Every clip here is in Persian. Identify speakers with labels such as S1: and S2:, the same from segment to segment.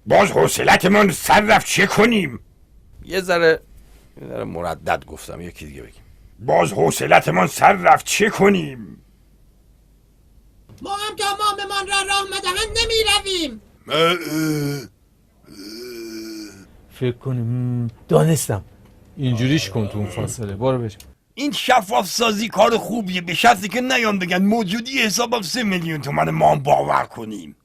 S1: باز حوصلتمون سر رفت، چه کنیم؟
S2: یه ذره مردد گفتم، یکی دیگه بگیم.
S1: باز حوصلتمون سر رفت، چه کنیم؟
S3: ما هم تا اماممان را راه مدهند نمی رویم.
S4: فکر کنیم دانستم. اینجوریش کن تو اون فاصله. برو بریم.
S1: این شفاف سازی کار خوبیه، به شرطی که نیان بگن موجودی حساب 3 میلیون تومان ما هم باور کنیم.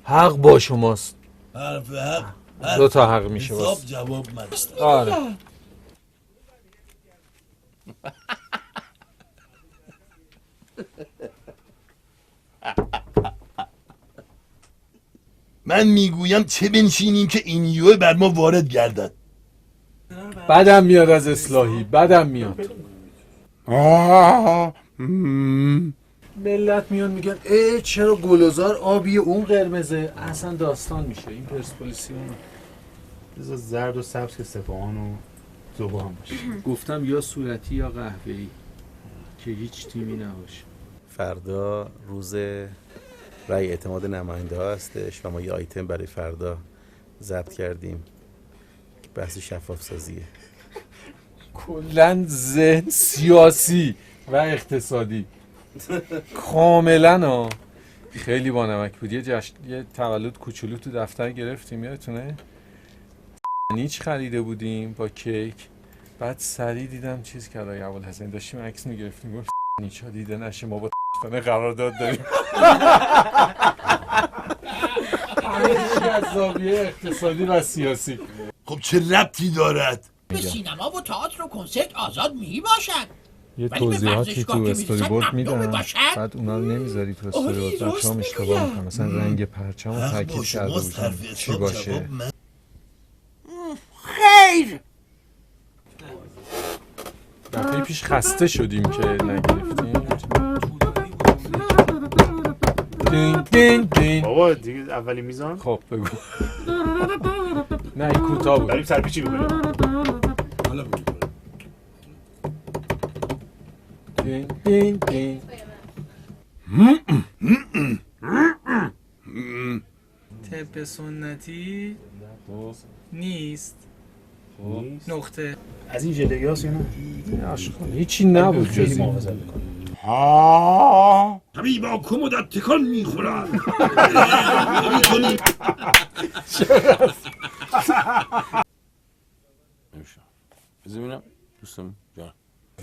S4: حق با شماست.
S5: حرف حق
S4: 2 تا حق میشه
S5: حساب
S4: واسه.
S5: جواب من.
S4: آره.
S5: من میگویم چه بنشینیم که این یوه بر ما وارد گردد.
S4: بدم میاد از اصلاحی، بدم میاد. ملت میان میگن ای چرا گلوزار آبی اون قرمزه؟ اصلا داستان میشه این پرسپولیسیون.
S6: بذار زرد و سبز که سپاهان و زبان باشه.
S4: گفتم یا صورتی یا قهوه‌ای که هیچ تیمی نباشه.
S7: فردا روز رأی اعتماد نماینده ها هستش و ما یه آیتم برای فردا ضبط کردیم که بحث شفاف سازیه.
S4: کلن ذهن سیاسی و اقتصادی کاملا ها. خیلی با نمک بود. یه تولد کوچولو تو دفتر گرفتیم، یادتونه؟ نیچ خریده بودیم با کیک. بعد سریع دیدم چیز کرد آقای ابوالحسن، داشتیم عکس میگرفتیم، گفت نیچ ها دیده نشه ما با قرارداد داریم. همه از زاویه اقتصادی و سیاسی.
S5: خب چه ربطی دارد؟
S3: به سینما و تئاتر و کنسرت آزاد می باشد.
S4: یه
S3: ولی به
S4: توضیحاتی تو
S3: ورزشگاه که
S4: استوری
S3: می‌رسد
S4: بورد
S3: ممنوع
S4: میدم،
S3: باشد.
S4: بعد اونا رو نمیذاری تو استوری
S3: آره،
S4: بورد، بچه‌ها
S3: راست
S4: اشتباه
S3: میگویم.
S4: میکنن. مثلا رنگ پرچم رو
S5: حق
S4: تاکید
S5: با
S4: کرده
S5: شماست،
S4: بودن
S5: حرف
S4: چی
S5: حساب
S4: باشه.
S5: جواب من.
S3: خیر.
S4: دفعه پیش خسته شدیم که نگرفتیم. دین دین دین.
S6: بابا دیگه اولی میزان
S4: خب بگو. نه این کوتاه بود.
S6: داریم سرپیچی میکنیم.
S5: حالا بگو.
S4: دین دین دین.
S8: طب سنتی نیست. نقطه.
S6: از این ژله‌ای هاست یا نه؟
S4: آشغال هیچی نبود
S6: خیلی
S4: جز این.
S6: محافظت میکنه.
S1: همین با کمودت تکان میخورن.
S2: بذار ببینم دوستم جان.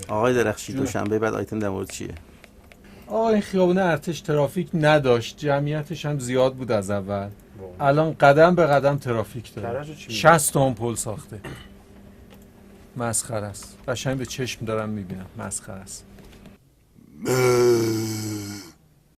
S7: آقای درخشی دوشنبه بعد آیتم در مورد چیه؟
S4: این خیابون ارتش ترافیک نداشت، جمعیتش هم زیاد بود از اول. الان قدم به قدم ترافیک داره.
S6: کرجو چی؟
S4: 60 تا آمپول ساخته. مسخره است. قشنگ به چشم دارم میبینم. مسخره است.